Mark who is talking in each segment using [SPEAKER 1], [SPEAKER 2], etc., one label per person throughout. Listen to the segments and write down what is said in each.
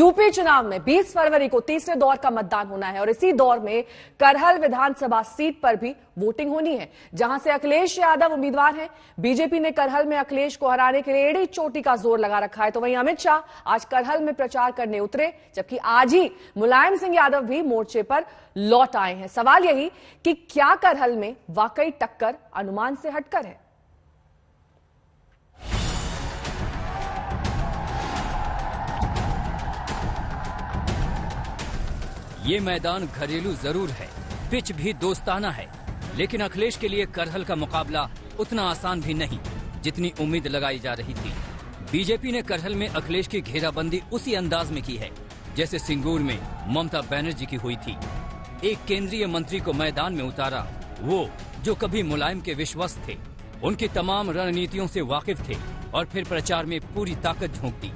[SPEAKER 1] UP चुनाव में 20 फरवरी को तीसरे दौर का मतदान होना है और इसी दौर में करहल विधानसभा सीट पर भी वोटिंग होनी है, जहां से अखिलेश यादव उम्मीदवार हैं। बीजेपी ने करहल में अखिलेश को हराने के लिए एड़ी चोटी का जोर लगा रखा है। तो वहीं अमित शाह आज करहल में प्रचार करने उतरे, जबकि आज ही मुलायम सिंह यादव भी मोर्चे पर लौट आए हैं। सवाल यही कि क्या करहल में वाकई टक्कर अनुमान से हटकर है?
[SPEAKER 2] ये मैदान घरेलू जरूर है, पिच भी दोस्ताना है, लेकिन अखिलेश के लिए करहल का मुकाबला उतना आसान भी नहीं जितनी उम्मीद लगाई जा रही थी। बीजेपी ने करहल में अखिलेश की घेराबंदी उसी अंदाज में की है जैसे सिंगूर में ममता बनर्जी की हुई थी। एक केंद्रीय मंत्री को मैदान में उतारा, वो जो कभी मुलायम के विश्वस्त थे, उनकी तमाम रणनीतियों से वाकिफ थे और फिर प्रचार में पूरी ताकत झोंक दी।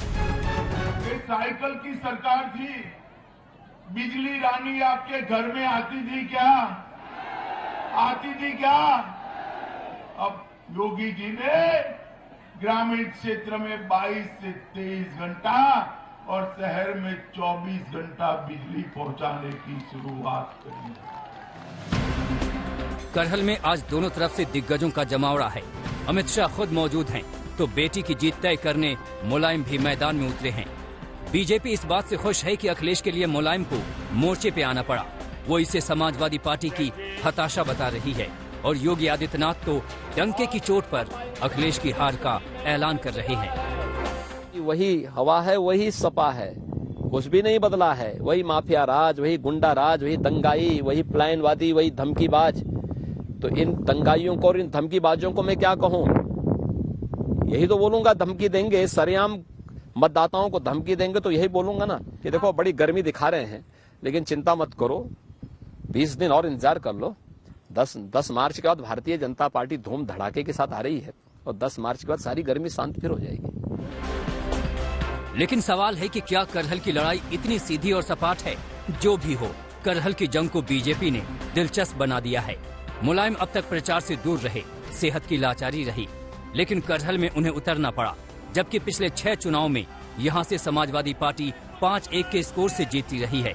[SPEAKER 3] साइकिल की सरकार थी, बिजली रानी आपके घर में आती थी क्या? आती थी क्या? अब योगी जी ने ग्रामीण क्षेत्र में 22 से 23 घंटा और शहर में 24 घंटा बिजली पहुंचाने की शुरुआत करी।
[SPEAKER 2] करहल में आज दोनों तरफ से दिग्गजों का जमावड़ा है। अमित शाह खुद मौजूद हैं, तो बेटी की जीत तय करने मुलायम भी मैदान में उतरे हैं। बीजेपी इस बात से खुश है कि अखिलेश के लिए मुलायम को मोर्चे पे आना पड़ा। वो इसे समाजवादी पार्टी की हताशा बता रही है और योगी आदित्यनाथ तो डंके की चोट पर अखिलेश की हार का ऐलान कर रहे हैं।
[SPEAKER 4] वही हवा है, वही सपा है, कुछ भी नहीं बदला है। वही माफिया राज, वही गुंडा राज, वही दंगाई, वही पलायनवादी, वही धमकीबाज। तो इन दंगाइयों को और इन धमकीबाजों को मैं क्या कहूँ? यही तो बोलूंगा, धमकी देंगे, सरेआम मतदाताओं को धमकी देंगे तो यही बोलूंगा ना कि देखो बड़ी गर्मी दिखा रहे हैं, लेकिन चिंता मत करो, 20 दिन और इंतजार कर लो। 10 मार्च के बाद भारतीय जनता पार्टी धूम धड़ाके के साथ आ रही है और 10 मार्च के बाद सारी गर्मी शांत फिर हो जाएगी।
[SPEAKER 2] लेकिन सवाल है कि क्या करहल की लड़ाई इतनी सीधी और सपाट है? जो भी हो, करहल की जंग को बीजेपी ने दिलचस्प बना दिया है। मुलायम अब तक प्रचार से दूर रहे, सेहत की लाचारी रही, लेकिन करहल में उन्हें उतरना पड़ा। जबकि पिछले 6 चुनाव में यहां से समाजवादी पार्टी 5-1 के स्कोर से जीतती रही है।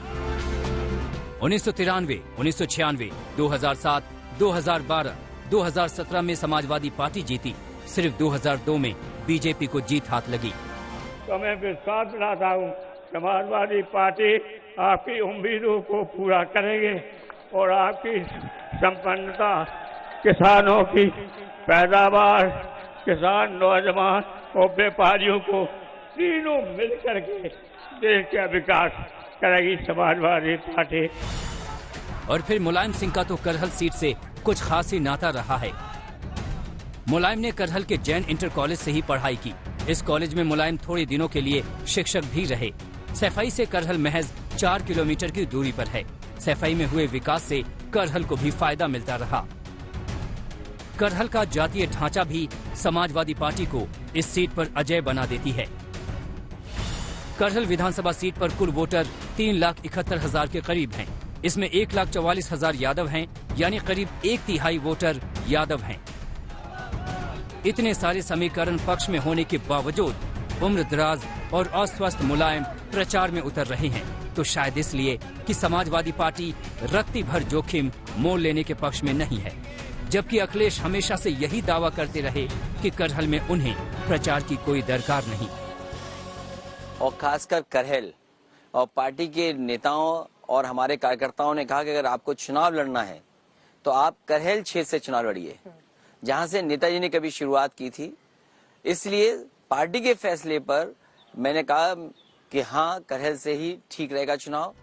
[SPEAKER 2] 1993, 1996, 2007, 2012, 2017 में समाजवादी पार्टी जीती। सिर्फ 2002 में बीजेपी को जीत हाथ लगी।
[SPEAKER 5] तो मैं विश्वास दिलाता हूँ, समाजवादी पार्टी आपकी उम्मीदों को पूरा करेंगे और आपकी संपन्नता, किसानों की पैदावार, किसान, नौजवान और व्यापारियों को तीनों मिलकर के देश का विकास करेगी समाजवादी पार्टी।
[SPEAKER 2] और फिर मुलायम सिंह का तो करहल सीट से कुछ खास ही नाता रहा है। मुलायम ने करहल के जैन इंटर कॉलेज से ही पढ़ाई की। इस कॉलेज में मुलायम थोड़े दिनों के लिए शिक्षक भी रहे। सैफई से करहल महज 4 किलोमीटर की दूरी पर है। सैफई में हुए विकास से करहल को भी फायदा मिलता रहा। करहल का जातीय ढांचा भी समाजवादी पार्टी को इस सीट पर अजय बना देती है। करहल विधानसभा सीट पर कुल वोटर 3,71,000 के करीब हैं। इसमें 1,44,000 यादव हैं, यानी करीब 1/3 वोटर यादव हैं। इतने सारे समीकरण पक्ष में होने के बावजूद उम्रदराज और अस्वस्थ मुलायम प्रचार में उतर रहे हैं, तो शायद इसलिए कि समाजवादी पार्टी रत्ती भर जोखिम मोल लेने के पक्ष में नहीं है। जबकि अखिलेश हमेशा से यही दावा करते रहे कि करहल में उन्हें प्रचार की कोई दरकार नहीं।
[SPEAKER 6] और खासकर करहल और पार्टी के नेताओं और हमारे कार्यकर्ताओं ने कहा कि अगर आपको चुनाव लड़ना है तो आप करहल क्षेत्र से चुनाव लड़िए, जहां से नेताजी ने कभी शुरुआत की थी। इसलिए पार्टी के फैसले पर मैंने कहा कि हाँ, करहल से ही ठीक रहेगा चुनाव।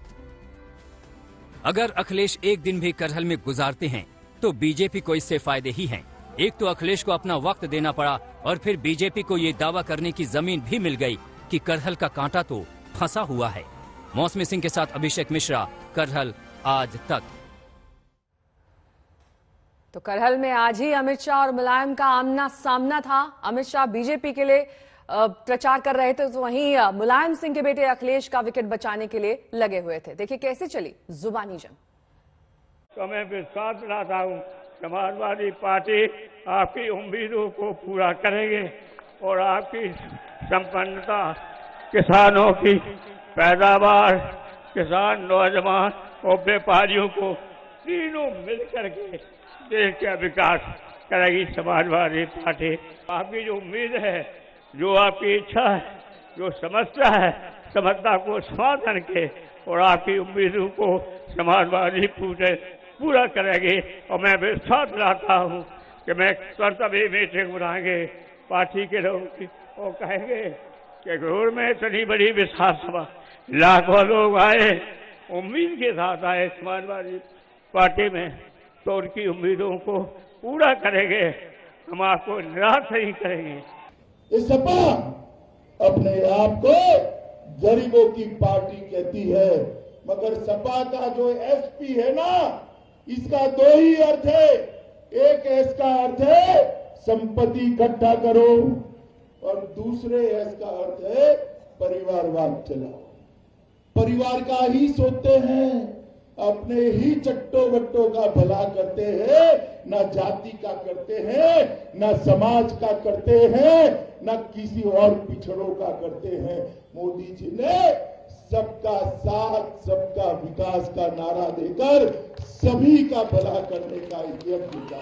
[SPEAKER 2] अगर अखिलेश एक दिन भी करहल में गुजारते हैं तो बीजेपी को इससे फायदे ही हैं। एक तो अखिलेश को अपना वक्त देना पड़ा और फिर बीजेपी को ये दावा करने की जमीन भी मिल गई कि करहल का कांटा तो फंसा हुआ है। मौसमी सिंह के साथ अभिषेक मिश्रा, करहल आज तक।
[SPEAKER 1] तो करहल में आज ही अमित शाह और मुलायम का आमना सामना था। अमित शाह बीजेपी के लिए प्रचार कर रहे थे, तो वहीं मुलायम सिंह के बेटे अखिलेश का विकेट बचाने के लिए लगे हुए थे। देखिए कैसे चली जुबानी जंग।
[SPEAKER 5] तो मैं विश्वास दिलाता हूँ, समाजवादी पार्टी आपकी उम्मीदों को पूरा करेंगे और आपकी संपन्नता, किसानों की पैदावार, किसान, नौजवान और व्यापारियों को तीनों मिलकर के देश का विकास करेगी समाजवादी पार्टी। आपकी जो उम्मीद है, जो आपकी इच्छा है, जो समस्या है, समस्या को समाधान के और आपकी उम्मीदों को समाजवादी पूरा करेंगे। और मैं विश्वास दिलाता हूँ कि मैं सभी मीटिंग बुलाएंगे पार्टी के लोगों की और कहेंगे कि घोर में इतनी बड़ी विशाल सभा, लाखों लोग आए, उम्मीद के साथ आए समाजवादी पार्टी में, तो उनकी उम्मीदों को पूरा करेंगे। हम आपको निराश नहीं करेंगे।
[SPEAKER 3] ये सपा अपने आप को गरीबों की पार्टी कहती है, मगर सपा का जो एसपी है ना, इसका दो ही अर्थ है। एक एस का अर्थ है संपत्ति इकट्ठा करो और दूसरे एस का अर्थ है परिवारवाद चलाओ। परिवार का ही सोचते हैं, अपने ही चट्टो बट्टों का भला करते हैं, ना जाति का करते हैं, ना समाज का करते हैं, ना किसी और पिछड़ों का करते हैं। मोदी जी ने सबका साथ, सबका विकास का नारा देकर सभी का भला करने का यज्ञ किया।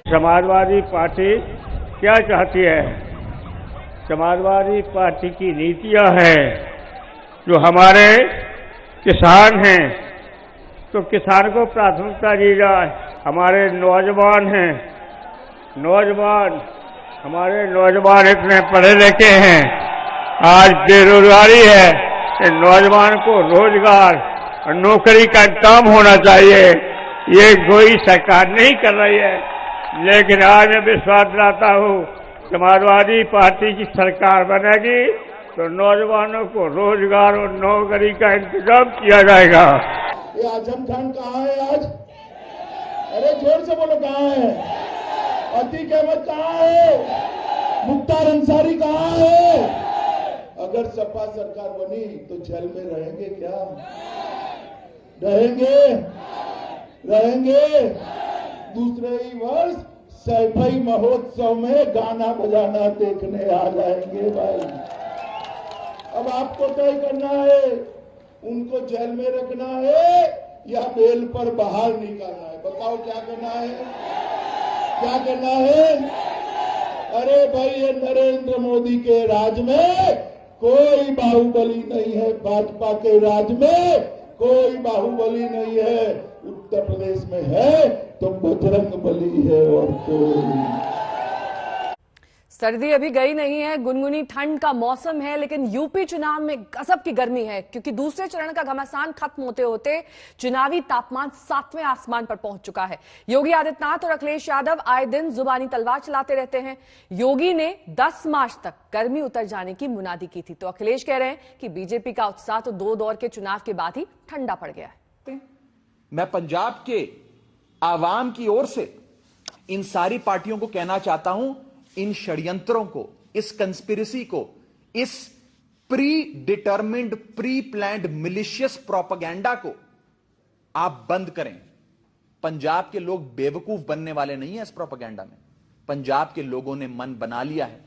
[SPEAKER 5] समाजवादी पार्टी क्या चाहती है? समाजवादी पार्टी की नीतियां हैं, जो हमारे किसान हैं तो किसान को प्राथमिकता दी जाए। हमारे नौजवान हैं, हमारे नौजवान इतने पढ़े लिखे हैं, आज बेरोजगारी है, नौजवान को रोजगार और नौकरी का काम होना चाहिए। ये कोई सरकार नहीं कर रही है, लेकिन आज मैं विश्वास दिलाता हूँ समाजवादी पार्टी की सरकार बनेगी तो नौजवानों को रोजगार और नौकरी का इंतजाम किया जाएगा।
[SPEAKER 3] ये आजम खान कहाँ है आज? अरे जोर से बोलो, कहाँ है? अतीक अहमद कहाँ है? मुख्तार अंसारी कहाँ है? अगर सपा सरकार बनी तो जेल में रहेंगे क्या? रहेंगे। दूसरे ही वर्ष सैफई महोत्सव में गाना बजाना देखने आ जाएंगे भाई। अब आपको तय करना है, उनको जेल में रखना है या बेल पर बाहर निकालना है। बताओ क्या करना है? अरे भाई, ये नरेंद्र मोदी के राज में कोई बाहुबली नहीं है, भाजपा के राज में कोई बाहुबली नहीं है। उत्तर प्रदेश में है तो बजरंग बली है और कोई।
[SPEAKER 1] सर्दी अभी गई नहीं है, गुनगुनी ठंड का मौसम है, लेकिन यूपी चुनाव में गजब की गर्मी है, क्योंकि दूसरे चरण का घमासान खत्म होते होते चुनावी तापमान 7वें आसमान पर पहुंच चुका है। योगी आदित्यनाथ और अखिलेश यादव आए दिन जुबानी तलवार चलाते रहते हैं। योगी ने 10 मार्च तक गर्मी उतर जाने की मुनादी की थी, तो अखिलेश कह रहे हैं कि बीजेपी का उत्साह तो 2 दौर के चुनाव के बाद ही ठंडा पड़ गया है।
[SPEAKER 7] मैं पंजाब के आवाम की ओर से इन सारी पार्टियों को कहना चाहता हूं, इन षड्यंत्रों को, इस कंस्पिरेसी को, इस pre determined, pre planned malicious propaganda को आप बंद करें। पंजाब के लोग बेवकूफ बनने वाले नहीं है इस प्रोपेगेंडा में। पंजाब के लोगों ने मन बना लिया है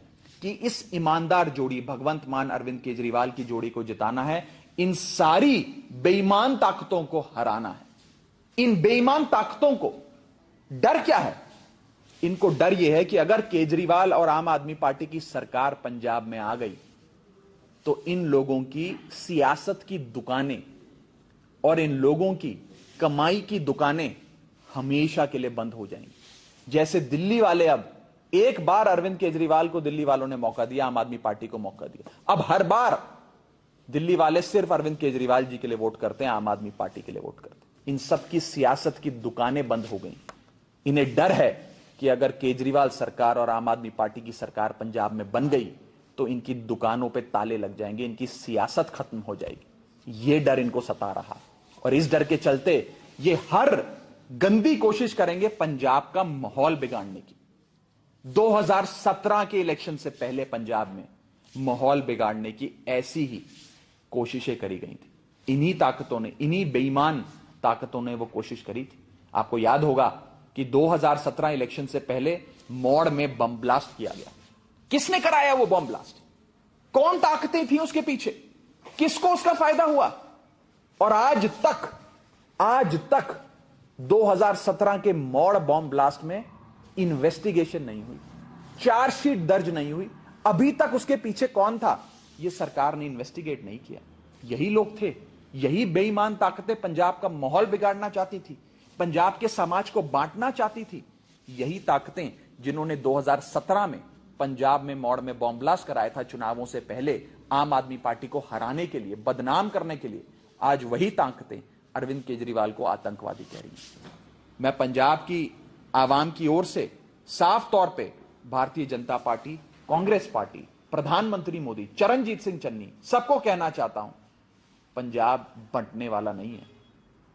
[SPEAKER 7] कि इस ईमानदार जोड़ी भगवंत मान अरविंद केजरीवाल की जोड़ी को जिताना है, इन सारी बेईमान ताकतों को हराना है। इन बेईमान ताकतों को डर क्या है? इनको डर यह है कि अगर केजरीवाल और आम आदमी पार्टी की सरकार पंजाब में आ गई तो इन लोगों की सियासत की दुकानें और इन लोगों की कमाई की दुकानें हमेशा के लिए बंद हो जाएंगी। जैसे दिल्ली वाले, अब एक बार अरविंद केजरीवाल को दिल्ली वालों ने मौका दिया, आम आदमी पार्टी को मौका दिया, अब हर बार दिल्ली वाले सिर्फ अरविंद केजरीवाल जी के लिए वोट करते हैं, आम आदमी पार्टी के लिए वोट करते हैं। इन सब की सियासत की दुकानें बंद हो गई। इन्हें डर है कि अगर केजरीवाल सरकार और आम आदमी पार्टी की सरकार पंजाब में बन गई तो इनकी दुकानों पे ताले लग जाएंगे, इनकी सियासत खत्म हो जाएगी। ये डर इनको सता रहा और इस डर के चलते ये हर गंदी कोशिश करेंगे पंजाब का माहौल बिगाड़ने की। 2017 के इलेक्शन से पहले पंजाब में माहौल बिगाड़ने की ऐसी ही कोशिशें करी गई थी। इन्हीं ताकतों ने, इन्हीं बेईमान ताकतों ने वो कोशिश करी थी। आपको याद होगा कि 2017 इलेक्शन से पहले मौड़ में बम ब्लास्ट किया गया। किसने कराया वो बम ब्लास्ट? कौन ताकतें थी उसके पीछे? किसको उसका फायदा हुआ? और आज तक 2017 के मॉड बॉम्ब ब्लास्ट में इन्वेस्टिगेशन नहीं हुई, चार्जशीट दर्ज नहीं हुई। अभी तक उसके पीछे कौन था, यह सरकार ने इन्वेस्टिगेट नहीं किया। यही लोग थे, यही बेईमान ताकतें पंजाब का माहौल बिगाड़ना चाहती थी, पंजाब के समाज को बांटना चाहती थी। यही ताकतें जिन्होंने 2017 में पंजाब में मॉड में बॉम्ब ब्लास्ट कराया था, चुनावों से पहले आम आदमी पार्टी को हराने के लिए, बदनाम करने के लिए, आज वही ताकतें अरविंद केजरीवाल को आतंकवादी कह रही हैं। मैं पंजाब की आवाम की ओर से साफ तौर पे भारतीय जनता पार्टी, कांग्रेस पार्टी, प्रधानमंत्री मोदी, चरणजीत सिंह चन्नी, सबको कहना चाहता हूं, पंजाब बंटने वाला नहीं है।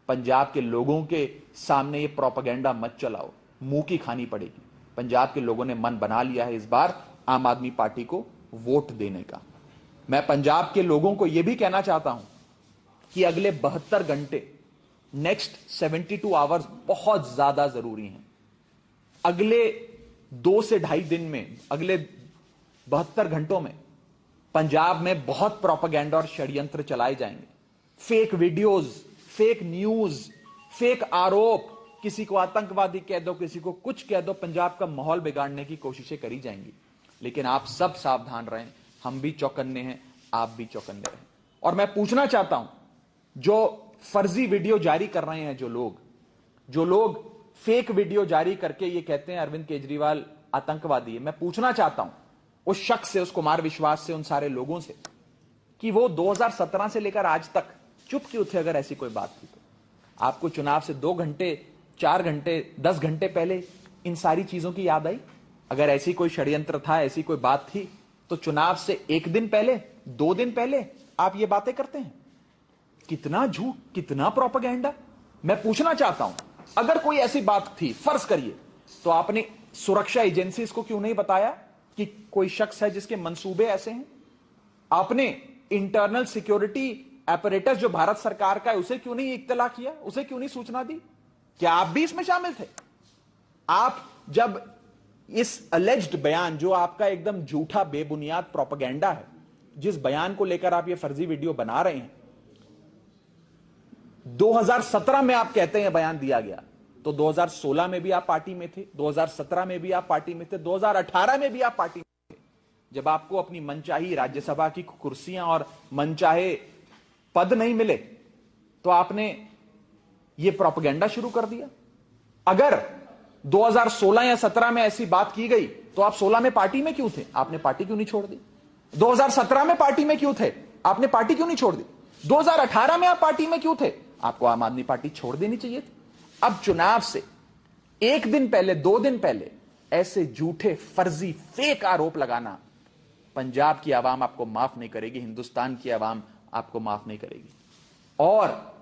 [SPEAKER 7] पंजाब के लोगों के सामने ये प्रोपेगेंडा मत चलाओ, मुंह की खानी पड़ेगी। पंजाब के लोगों ने मन बना लिया है इस बार आम आदमी पार्टी को वोट देने का। मैं पंजाब के लोगों को यह भी कहना चाहता हूं कि अगले 72 घंटे, नेक्स्ट 72 आवर्स बहुत ज्यादा जरूरी हैं। अगले 2 से 2.5 दिन में, अगले 72 घंटों में पंजाब में बहुत प्रोपेगेंडा और षड्यंत्र चलाए जाएंगे। Fake videos, fake news, fake आरोप, किसी को आतंकवादी कह दो, किसी को कुछ कह दो, पंजाब का माहौल बिगाड़ने की कोशिशें करी जाएंगी। लेकिन आप सब सावधान रहें, हम भी चौकन्ने हैं, आप भी चौकन्ने रहें। और मैं पूछना चाहता हूं, जो फर्जी वीडियो जारी कर रहे हैं, जो लोग फेक वीडियो जारी करके ये कहते हैं अरविंद केजरीवाल आतंकवादी है, मैं पूछना चाहता हूं उस शख्स से, उस कुमार विश्वास से, उन सारे लोगों से कि वो 2017 से लेकर आज तक चुप क्यों थे? अगर ऐसी कोई बात थी तो आपको चुनाव से 2 घंटे, 4 घंटे, 10 घंटे पहले इन सारी चीजों की याद आई? अगर ऐसी कोई षड्यंत्र था, ऐसी कोई बात थी, तो चुनाव से 1 दिन पहले, 2 दिन पहले आप ये बातें करते हैं। कितना झूठ, कितना प्रोपेगेंडा। मैं पूछना चाहता हूं, अगर कोई ऐसी बात थी, फर्ज करिए, तो आपने सुरक्षा एजेंसीज को क्यों नहीं बताया कि कोई शख्स है जिसके मंसूबे ऐसे हैं? आपने इंटरनल सिक्योरिटी एपरेटस जो भारत सरकार का है, उसे क्यों नहीं इत्तला किया, उसे क्यों नहीं सूचना दी? क्या आप भी इसमें शामिल थे? आप जब इस अलेज्ड बयान, जो आपका एकदम झूठा बेबुनियाद प्रोपेगेंडा है, जिस बयान को लेकर आप ये फर्जी वीडियो बना रहे हैं, 2017 में आप कहते हैं बयान दिया गया, तो 2016 में भी आप पार्टी में थे, 2017 में भी आप पार्टी में थे, 2018 में भी आप पार्टी में थे। जब आपको अपनी मनचाही राज्यसभा की कुर्सियां और मनचाहे पद नहीं मिले, तो आपने ये प्रोपेगेंडा शुरू कर दिया। अगर 2016 या 17 में ऐसी बात की गई, तो आप 16 में पार्टी में क्यों थे? आपने पार्टी क्यों नहीं छोड़ दी? 2017 में पार्टी में क्यों थे? आपने पार्टी क्यों नहीं छोड़ दी? 2018 में आप पार्टी में क्यों थे? आपको आम आदमी पार्टी छोड़ देनी चाहिए थी। अब चुनाव से 1 दिन पहले, 2 दिन पहले ऐसे झूठे, फर्जी, फेक आरोप लगाना, पंजाब की आवाम आपको माफ नहीं करेगी, हिंदुस्तान की आवाम आपको माफ नहीं करेगी। और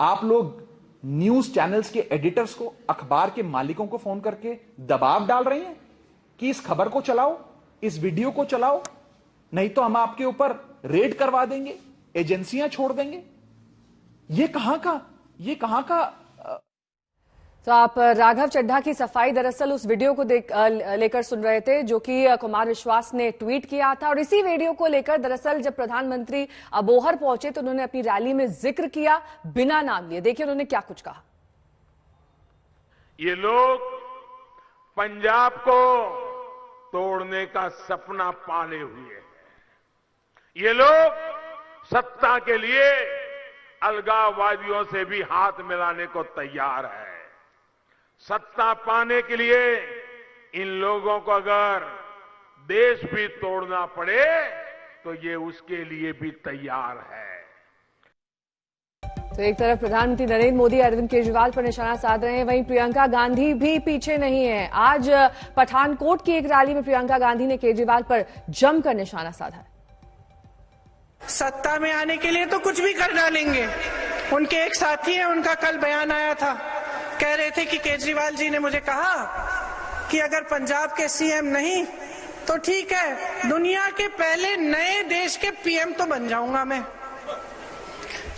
[SPEAKER 7] आप लोग न्यूज चैनल्स के एडिटर्स को, अखबार के मालिकों को फोन करके दबाव डाल रहे हैं कि इस खबर को चलाओ, इस वीडियो को चलाओ, नहीं तो हम आपके ऊपर रेड करवा देंगे, एजेंसियां छोड़ देंगे। ये कहां का
[SPEAKER 1] तो आप राघव चड्ढा की सफाई दरअसल उस वीडियो को लेकर सुन रहे थे, जो कि कुमार विश्वास ने ट्वीट किया था। और इसी वीडियो को लेकर दरअसल जब प्रधानमंत्री अबोहर पहुंचे, तो उन्होंने अपनी रैली में जिक्र किया बिना नाम लिए। देखिए उन्होंने क्या कुछ कहा।
[SPEAKER 3] ये लोग पंजाब को तोड़ने का सपना पाले हुए हैं। ये लोग सत्ता के लिए अलगाववादियों से भी हाथ मिलाने को तैयार है। सत्ता पाने के लिए इन लोगों को अगर देश भी तोड़ना पड़े, तो ये उसके लिए भी तैयार है।
[SPEAKER 1] तो एक तरफ प्रधानमंत्री नरेंद्र मोदी अरविंद केजरीवाल पर निशाना साध रहे हैं, वहीं प्रियंका गांधी भी पीछे नहीं है। आज पठानकोट की एक रैली में प्रियंका गांधी ने केजरीवाल पर जमकर निशाना साधा है।
[SPEAKER 8] सत्ता में आने के लिए तो कुछ भी कर डालेंगे। उनके एक साथी हैं, उनका कल बयान आया था, कह रहे थे कि केजरीवाल जी ने मुझे कहा कि अगर पंजाब के सीएम नहीं तो ठीक है, दुनिया के पहले नए देश के पीएम तो बन जाऊंगा मैं।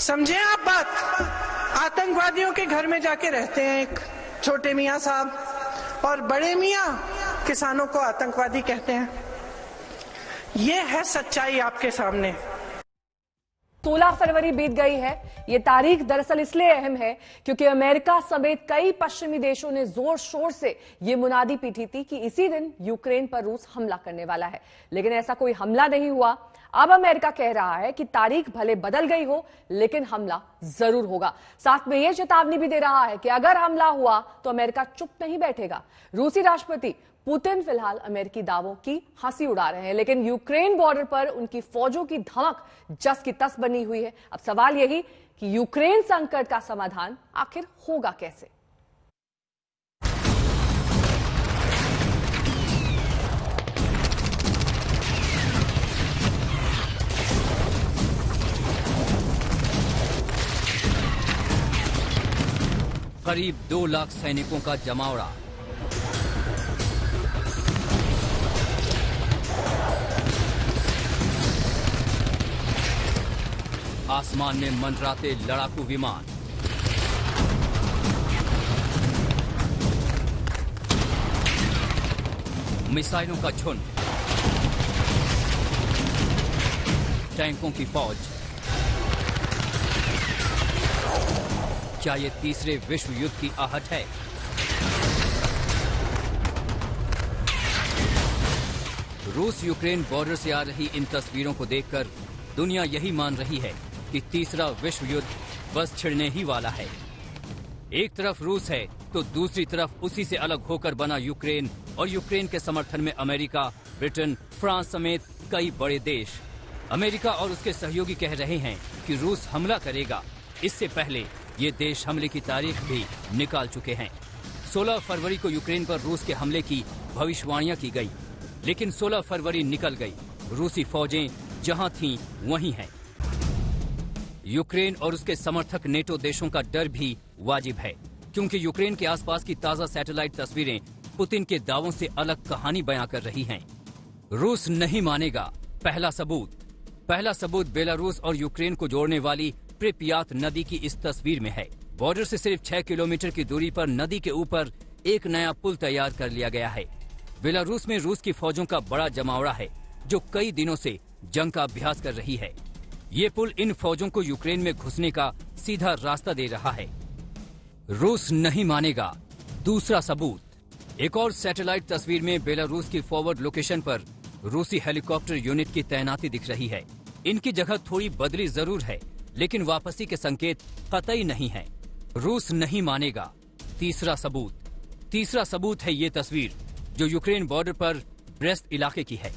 [SPEAKER 8] समझे आप बात? आतंकवादियों के घर में जाके रहते हैं एक छोटे मियां साहब, और बड़े मियां किसानों को आतंकवादी कहते हैं। ये है सच्चाई आपके सामने।
[SPEAKER 1] 16 फरवरी बीत गई है। ये तारीख दरअसल इसलिए अहम है क्योंकि अमेरिका समेत कई पश्चिमी देशों ने जोर शोर से ये मुनादी पीटी थी कि इसी दिन यूक्रेन पर रूस हमला करने वाला है, लेकिन ऐसा कोई हमला नहीं हुआ। अब अमेरिका कह रहा है कि तारीख भले बदल गई हो लेकिन हमला जरूर होगा। साथ में यह चेतावनी भी दे रहा है कि अगर हमला हुआ तो अमेरिका चुप नहीं बैठेगा। रूसी राष्ट्रपति पुतिन फिलहाल अमेरिकी दावों की हंसी उड़ा रहे हैं, लेकिन यूक्रेन बॉर्डर पर उनकी फौजों की धमक जस की तस बनी हुई है। अब सवाल यही कि यूक्रेन संकट का समाधान आखिर होगा कैसे।
[SPEAKER 2] करीब 2 लाख सैनिकों का जमावड़ा। आसमान में मंडराते लड़ाकू विमान। मिसाइलों का झुंड। टैंकों की फौज। क्या ये तीसरे विश्व युद्ध की आहट है? रूस यूक्रेन बॉर्डर से आ रही इन तस्वीरों को देखकर दुनिया यही मान रही है कि तीसरा विश्व युद्ध बस छिड़ने ही वाला है। एक तरफ रूस है तो दूसरी तरफ उसी से अलग होकर बना यूक्रेन, और यूक्रेन के समर्थन में अमेरिका, ब्रिटेन, फ्रांस समेत कई बड़े देश। अमेरिका और उसके सहयोगी कह रहे हैं कि रूस हमला करेगा। इससे पहले ये देश हमले की तारीख भी निकाल चुके हैं। 16 फरवरी को यूक्रेन पर रूस के हमले की भविष्यवाणियां की गई, लेकिन 16 फरवरी निकल गई। रूसी फौजें जहां थीं वहीं हैं। यूक्रेन और उसके समर्थक नेटो देशों का डर भी वाजिब है, क्योंकि यूक्रेन के आसपास की ताजा सैटेलाइट तस्वीरें पुतिन के दावों से अलग कहानी बयां कर रही हैं। रूस नहीं मानेगा। पहला सबूत बेलारूस और यूक्रेन को जोड़ने वाली प्रिप्यात नदी की इस तस्वीर में है। बॉर्डर से सिर्फ 6 किलोमीटर की दूरी पर नदी के ऊपर एक नया पुल तैयार कर लिया गया है। बेलारूस में रूस की फौजों का बड़ा जमावड़ा है जो कई दिनों से जंग का अभ्यास कर रही है। ये पुल इन फौजों को यूक्रेन में घुसने का सीधा रास्ता दे रहा है। रूस नहीं मानेगा। दूसरा सबूत। एक और सैटेलाइट तस्वीर में बेलारूस की फॉरवर्ड लोकेशन पर रूसी हेलीकॉप्टर यूनिट की तैनाती दिख रही है। इनकी जगह थोड़ी बदली जरूर है, लेकिन वापसी के संकेत कतई नहीं है। रूस नहीं मानेगा। तीसरा सबूत है ये तस्वीर जो यूक्रेन बॉर्डर पर ब्रेस्ट इलाके की है।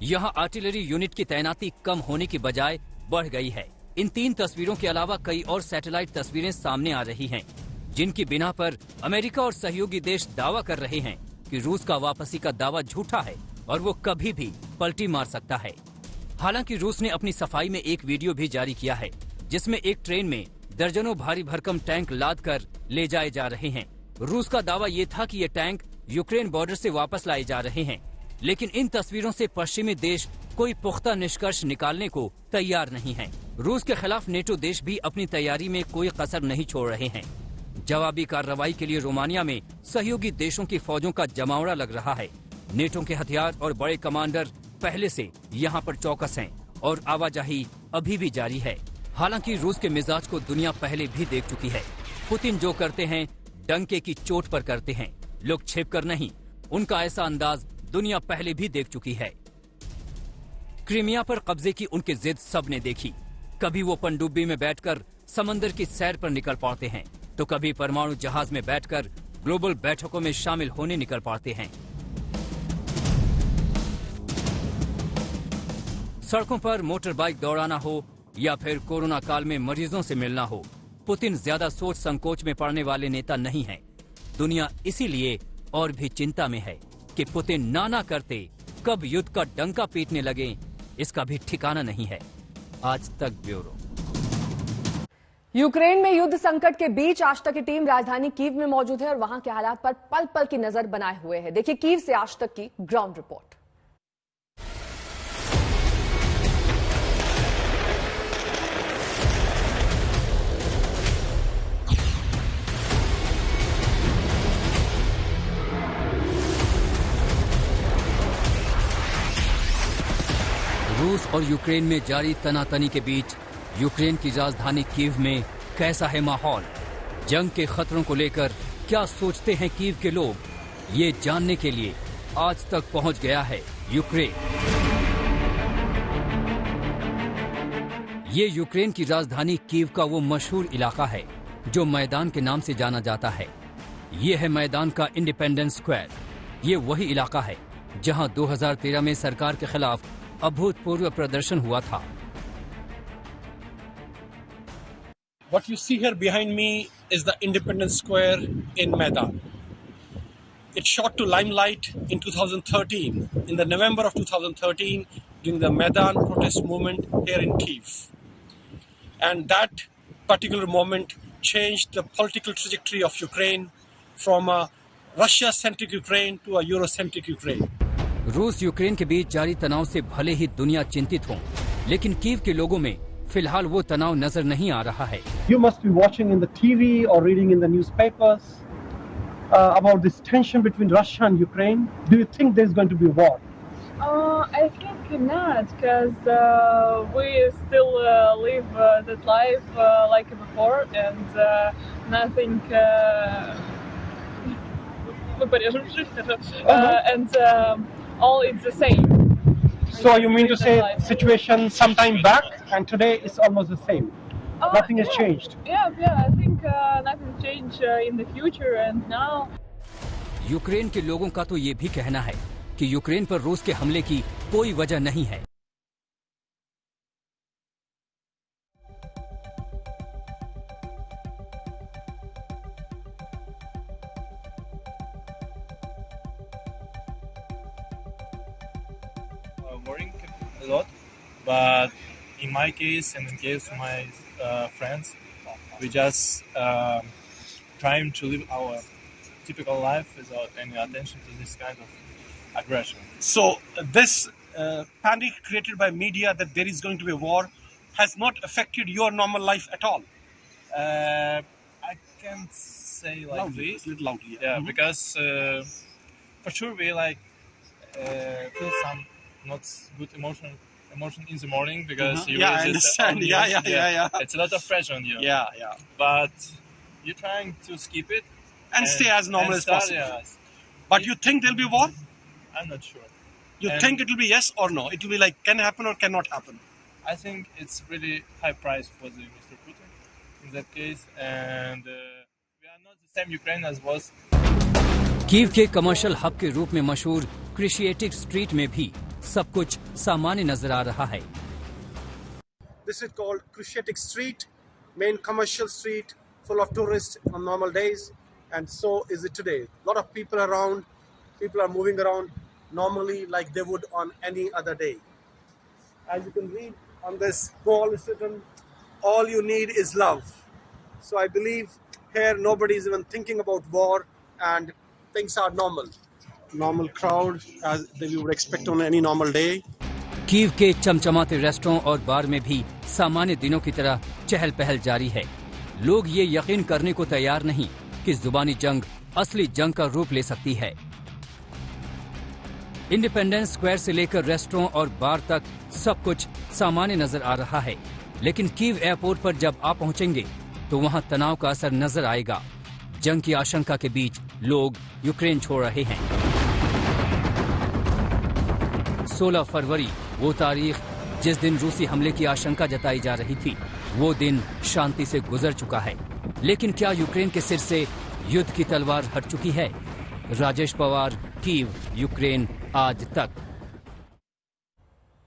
[SPEAKER 2] यहाँ आर्टिलरी यूनिट की तैनाती कम होने की बजाय बढ़ गई है। इन 3 तस्वीरों के अलावा कई और सैटेलाइट तस्वीरें सामने आ रही हैं, जिनकी बिना पर अमेरिका और सहयोगी देश दावा कर रहे हैं कि रूस का वापसी का दावा झूठा है और वो कभी भी पलटी मार सकता है। हालांकि रूस ने अपनी सफाई में एक वीडियो भी जारी किया है, जिसमें एक ट्रेन में दर्जनों भारी भरकम टैंक लाद कर ले जाए जा रहे हैं। रूस का दावा ये था कि ये टैंक यूक्रेन बॉर्डर से वापस लाए जा रहे हैं, लेकिन इन तस्वीरों से पश्चिमी देश कोई पुख्ता निष्कर्ष निकालने को तैयार नहीं है। रूस के खिलाफ नेटो देश भी अपनी तैयारी में कोई कसर नहीं छोड़ रहे हैं। जवाबी कार्रवाई के लिए रोमानिया में सहयोगी देशों की फौजों का जमावड़ा लग रहा है। नेटो के हथियार और बड़े कमांडर पहले से यहाँ पर चौकस हैं और आवाजाही अभी भी जारी है। हालांकि रूस के मिजाज को दुनिया पहले भी देख चुकी है। पुतिन जो करते हैं डंके की चोट पर करते हैं, लोग छिपकर नहीं। उनका ऐसा अंदाज दुनिया पहले भी देख चुकी है। क्रीमिया पर कब्जे की उनकी जिद सबने देखी। कभी वो पनडुब्बी में बैठकर समंदर की सैर पर निकल पड़ते हैं, तो कभी परमाणु जहाज में बैठकर ग्लोबल बैठकों में शामिल होने निकल पड़ते हैं। सड़कों पर मोटर बाइक दौड़ाना हो या फिर कोरोना काल में मरीजों से मिलना हो, पुतिन ज्यादा सोच संकोच में पड़ने वाले नेता नहीं है। दुनिया इसीलिए और भी चिंता में है कि पुतिन ना करते कब युद्ध का डंका पीटने लगे, इसका भी ठिकाना नहीं है। आज तक ब्यूरो।
[SPEAKER 1] यूक्रेन में युद्ध संकट के बीच आज तक की टीम राजधानी कीव में मौजूद है और वहां के हालात पर पल पल की नजर बनाए हुए है। देखिए कीव से आज तक की ग्राउंड रिपोर्ट।
[SPEAKER 2] रूस और यूक्रेन में जारी तनातनी के बीच यूक्रेन की राजधानी कीव में कैसा है माहौल? जंग के खतरों को लेकर क्या सोचते हैं कीव के लोग? ये जानने के लिए आज तक पहुंच गया है यूक्रेन। ये यूक्रेन की राजधानी कीव का वो मशहूर इलाका है जो मैदान के नाम से जाना जाता है। ये है मैदान का इंडिपेंडेंस स्क्वायर। ये वही इलाका है जहां 2013 में सरकार के खिलाफ अभूतपूर्व प्रदर्शन हुआ था।
[SPEAKER 9] What you see here behind me is the Independence Square in Maidan. It shot to limelight in 2013, in the November of 2013, during the Maidan protest movement here in Kyiv. And that particular moment changed the political trajectory of Ukraine from a Russia-centric Ukraine to a Euro-centric Ukraine.
[SPEAKER 2] रूस Ukraine के बीच जारी तनाव से भले ही दुनिया चिंतित हो, लेकिन कीव के लोगों में फिलहाल वो तनाव नजर नहीं आ रहा है।
[SPEAKER 10] You must be watching in the TV or reading in the newspapers about this tension between Russia and Ukraine. Do you think there's going to be a war?
[SPEAKER 11] I think not, because we still live that life like before, and nothing. And all it's the same.
[SPEAKER 10] So you mean to say situation sometime back and today is almost the same? Nothing has changed.
[SPEAKER 11] Yeah. I think nothing changed in the future and now.
[SPEAKER 2] Ukraine के लोगों का तो ये भी कहना है कि Ukraine पर रूस के हमले की कोई वजह नहीं है।
[SPEAKER 12] Worrying a lot, but in my case and in case of my friends, we just trying to live our typical life without any attention to this kind of aggression.
[SPEAKER 9] So this panic created by media that there is going to be a war has not affected your normal life at all.
[SPEAKER 12] I can't say like
[SPEAKER 9] Loudly,
[SPEAKER 12] this.
[SPEAKER 9] a little loudly.
[SPEAKER 12] Yeah, because for sure we feel some not good emotion in the morning because you
[SPEAKER 9] Yeah, I
[SPEAKER 12] read this
[SPEAKER 9] understand.
[SPEAKER 12] on news.
[SPEAKER 9] Yeah.
[SPEAKER 12] It's a lot of pressure on you.
[SPEAKER 9] Yeah.
[SPEAKER 12] But you're trying to skip it
[SPEAKER 9] And stay as normal
[SPEAKER 12] and
[SPEAKER 9] as
[SPEAKER 12] start,
[SPEAKER 9] possible.
[SPEAKER 12] yeah.
[SPEAKER 9] But you think there'll be war?
[SPEAKER 12] I'm not sure.
[SPEAKER 9] You
[SPEAKER 12] And
[SPEAKER 9] think it will be yes or no? It will be like can happen or cannot happen?
[SPEAKER 12] I think it's really high price for the Mr. Putin in that case, and we are not the same Ukraine as was.
[SPEAKER 2] Kyiv के commercial hub के रूप में मशहूर क्रिशिएटिक street में भी सब कुछ सामान्य नजर आ रहा है।
[SPEAKER 10] This is called Cruciatic Street, main commercial street full of tourists on normal days, and so is it today. A lot of people around, people are moving around normally like they would on any other day. As you can read on this wall is written, all you need is love. So I believe here nobody is even thinking about war and things are normal. Normal crowd as you would expect on any normal day.
[SPEAKER 2] Kyiv के चमचमाते restaurant और बार में भी सामान्य दिनों की तरह चहल पहल जारी है। लोग ये यकीन करने को तैयार नहीं कि जुबानी जंग असली जंग का रूप ले सकती है। इंडिपेंडेंस स्क्वायर से लेकर रेस्टोरेंट और बार तक सब कुछ सामान्य नजर आ रहा है, लेकिन कीव एयरपोर्ट पर जब आप पहुंचेंगे तो वहां तनाव का असर नजर आएगा। जंग की आशंका के बीच लोग यूक्रेन छोड़ रहे हैं। 16 फरवरी वो तारीख जिस दिन रूसी हमले की आशंका जताई जा रही थी, वो दिन शांति से गुजर चुका है। लेकिन क्या यूक्रेन के सिर से युद्ध की तलवार हट चुकी है? राजेश पवार, कीव, यूक्रेन आज तक।